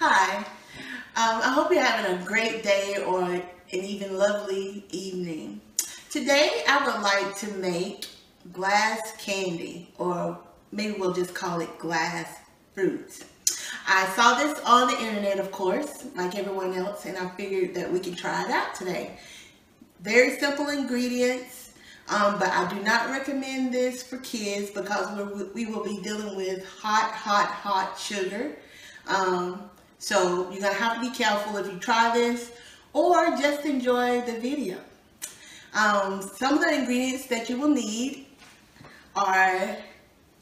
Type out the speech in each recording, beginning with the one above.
Hi, I hope you're having a great day or an even lovely evening. Today I would like to make glass candy, or maybe we'll just call it glass fruit. I saw this on the internet, of course, like everyone else, and I figured that we could try it out today. Very simple ingredients, but I do not recommend this for kids because we will be dealing with hot sugar. So you're going to have to be careful if you try this or just enjoy the video. Some of the ingredients that you will need are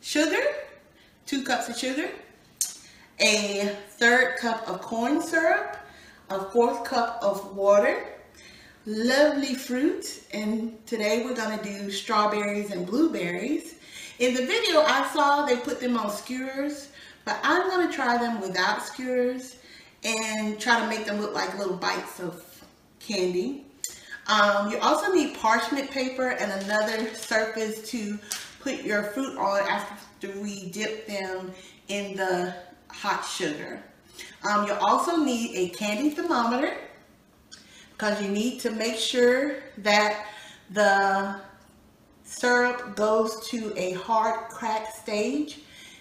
sugar, 2 cups of sugar, a 1/3 cup of corn syrup, a 1/4 cup of water, lovely fruit, and today we're going to do strawberries and blueberries. In the video I saw they put them on skewers, but I'm going to try them without skewers and try to make them look like little bites of candy. You also need parchment paper and another surface to put your fruit on after we dip them in the hot sugar. You also need a candy thermometer because you need to make sure that the syrup goes to a hard crack stage,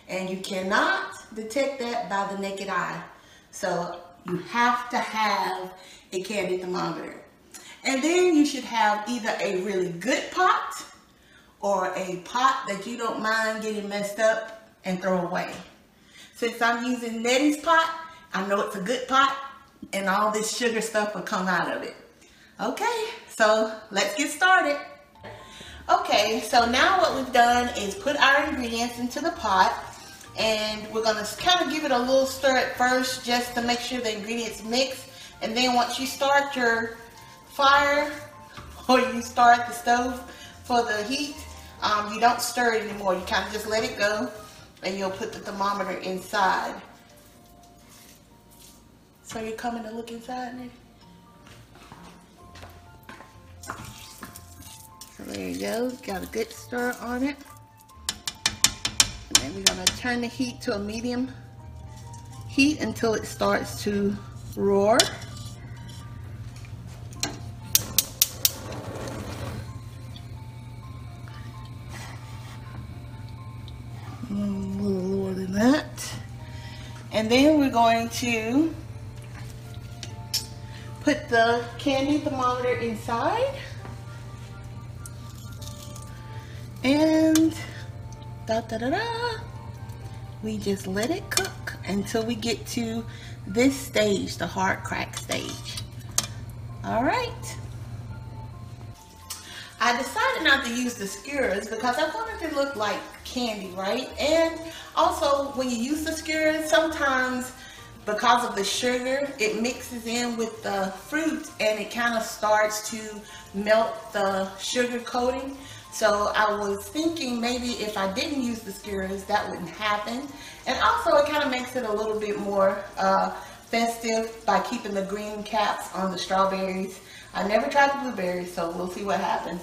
and you cannot detect that by the naked eye. So you have to have a candy thermometer. And then you should have either a really good pot or a pot that you don't mind getting messed up and throw away. Since I'm using Nettie's pot, I know it's a good pot and all this sugar stuff will come out of it. Okay, so let's get started. Okay, so now what we've done is put our ingredients into the pot, and we're going to kind of give it a little stir at first just to make sure the ingredients mix. And then once you start your fire or you start the stove for the heat, you don't stir it anymore. You kind of just let it go, and you'll put the thermometer inside. So you're coming to look inside, Nick? So there you go, got a good stir on it. And then we're going to turn the heat to a medium heat until it starts to roar. A little lower than that. And then we're going to put the candy thermometer inside. And we just let it cook until we get to this stage, the hard crack stage. All right. I decided not to use the skewers because I wanted it to look like candy, right? And also when you use the skewers, sometimes because of the sugar, it mixes in with the fruit and it kind of starts to melt the sugar coating. So I was thinking maybe if I didn't use the skewers, that wouldn't happen. And also it kind of makes it a little bit more festive by keeping the green caps on the strawberries. I never tried the blueberries, so we'll see what happens.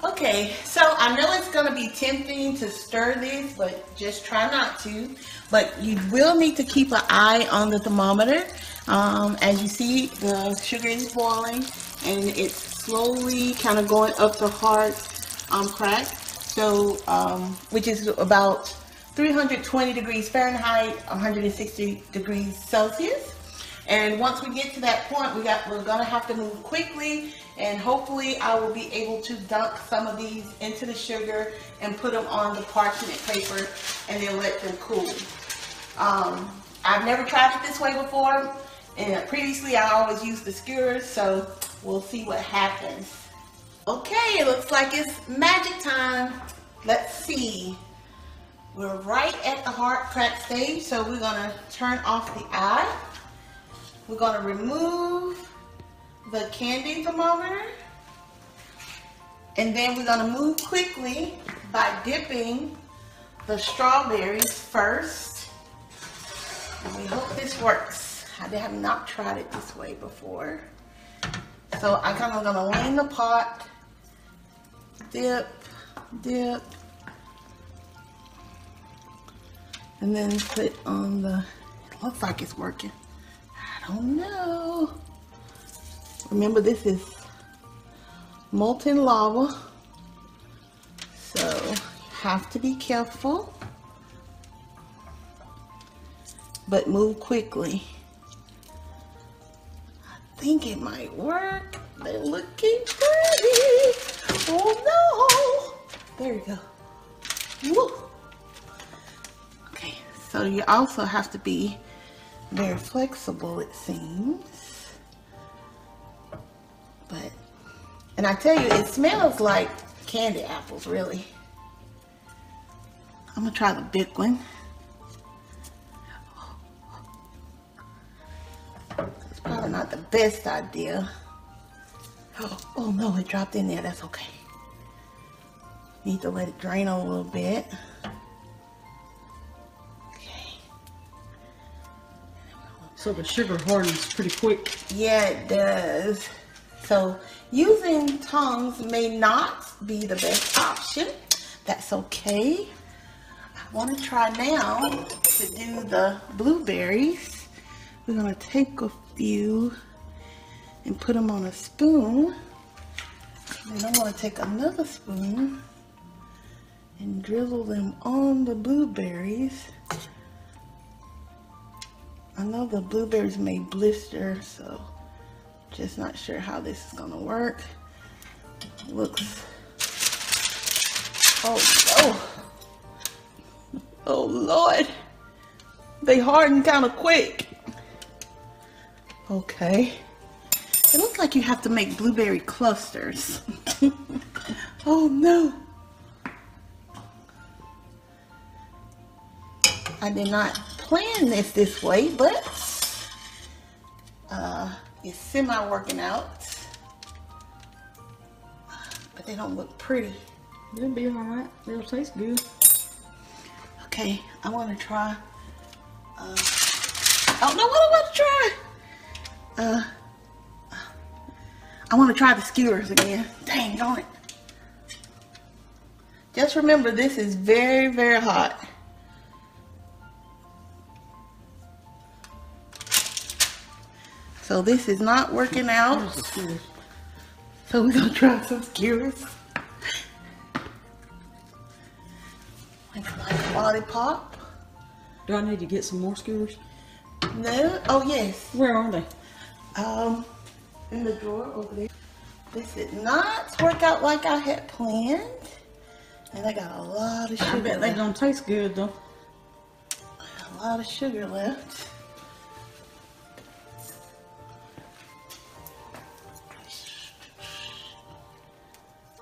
Okay, so I know it's going to be tempting to stir this, but just try not to. But you will need to keep an eye on the thermometer. As you see, the sugar is boiling and it's slowly kind of going up the hard crack. So, which is about 320 degrees Fahrenheit, 160 degrees Celsius. And once we get to that point, we're going to have to move quickly, and hopefully I will be able to dunk some of these into the sugar and put them on the parchment paper and then let them cool. I've never tried it this way before, and previously I always used the skewers, so we'll see what happens. Okay, it looks like it's magic time. Let's see. We're right at the hard crack stage, so we're going to turn off the eye. We're going to remove the candy thermometer, and then we're going to move quickly by dipping the strawberries first. And we hope this works. I have not tried it this way before. So I'm kind of going to lay in the pot, dip, and then put on the Looks like it's working. I don't know. Remember, this is molten lava, so you have to be careful, but move quickly. I think it might work. They're looking pretty. Oh no! There you go. Woo. Okay, so you also have to be very flexible, it seems. But, and I tell you, it smells like candy apples, really. I'm gonna try the big one. It's probably not the best idea. Oh no, it dropped in there. That's okay. Need to let it drain a little bit. Okay. So the sugar hardens pretty quick. Yeah, it does. So using tongs may not be the best option. That's okay. I want to try now to do the blueberries. We're going to take a few and put them on a spoon. And I'm going to take another spoon and drizzle them on the blueberries. I know the blueberries may blister, so just not sure how this is gonna work. Looks, oh Lord, they harden kind of quick. Okay, it looks like you have to make blueberry clusters. Oh no, I did not plan this way, but it's semi-working out, but they don't look pretty. They'll be alright. They'll taste good. Okay, I want to try. Oh no, what I want to try? I want to try the skewers again. Dang on it! Just remember, this is very, very hot. So this is not working out. So we're gonna try some skewers. Like a lollipop. Do I need to get some more skewers? No. Oh yes. Where are they? In the drawer over there. This did not work out like I had planned, and I got a lot of sugar. I bet they don't taste good though. A lot of sugar left.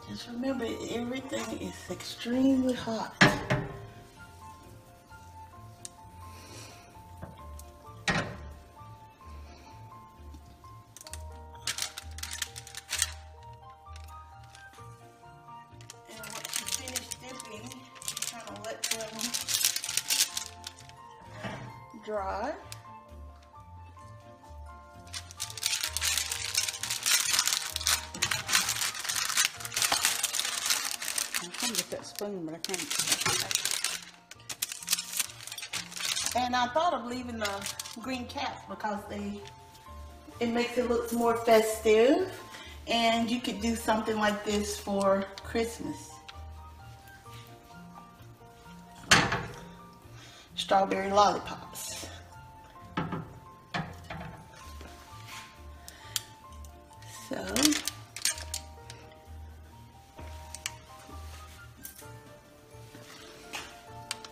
Just remember, everything is extremely hot. And once you finish dipping, you kind of let them dry. Get that spoon, but I can't. And I thought of leaving the green caps because it makes it look more festive, and you could do something like this for Christmas. Strawberry lollipops. So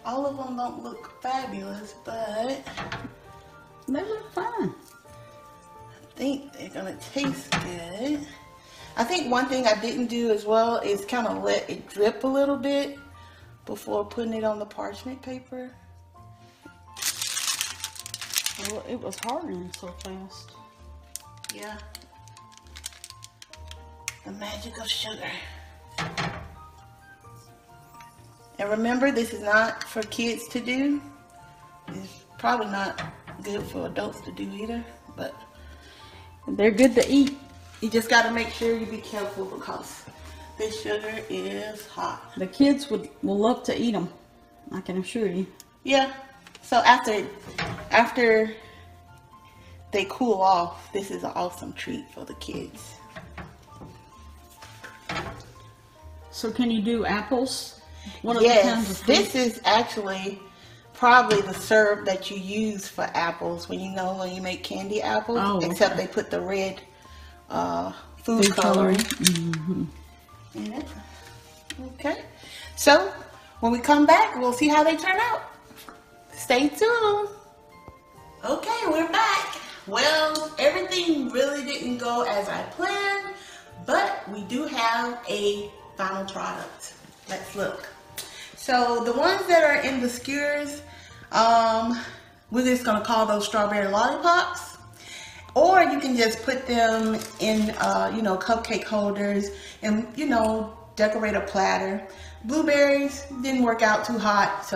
all of them don't look fabulous, but they look fine. I think they're gonna taste good. I think one thing I didn't do as well is kind of let it drip a little bit before putting it on the parchment paper. Well, it was hardening so fast. Yeah. The magic of sugar. And remember, this is not for kids to do. It's probably not good for adults to do either, but they're good to eat. You just got to make sure you be careful because this sugar is hot. The kids will love to eat them, I can assure you. Yeah, So after they cool off, this is an awesome treat for the kids. So can you do apples? One of the kinds of fruit? This is actually probably the syrup that you use for apples when you make candy apples. Oh, except okay. they put the red food coloring in it. Okay. So when we come back, we'll see how they turn out. Stay tuned. Okay, we're back. Well, everything really didn't go as I planned, but we do have a final product. Let's look. So the ones that are in the skewers, we're just gonna call those strawberry lollipops, or you can just put them in, cupcake holders and decorate a platter. Blueberries didn't work out too hot,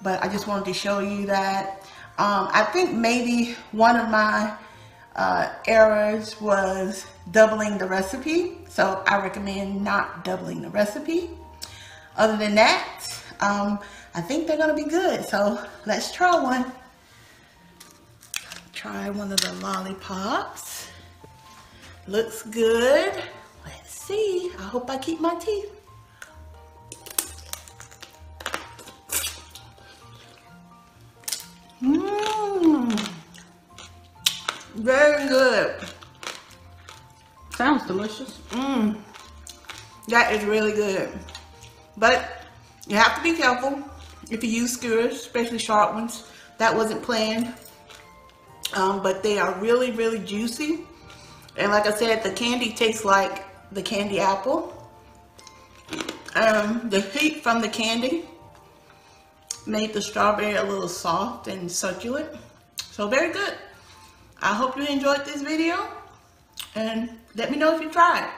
but I just wanted to show you that. I think maybe one of my errors was doubling the recipe, so I recommend not doubling the recipe. Other than that, I think they're gonna be good, so let's try one. Try one of the lollipops. Looks good. Let's see. I hope I keep my teeth. Very good. Sounds delicious. That is really good. But you have to be careful if you use skewers, especially sharp ones. That wasn't planned. But they are really, really juicy. And like I said, the candy tastes like the candy apple. The heat from the candy made the strawberry a little soft and succulent. So very good. I hope you enjoyed this video, and let me know if you try it.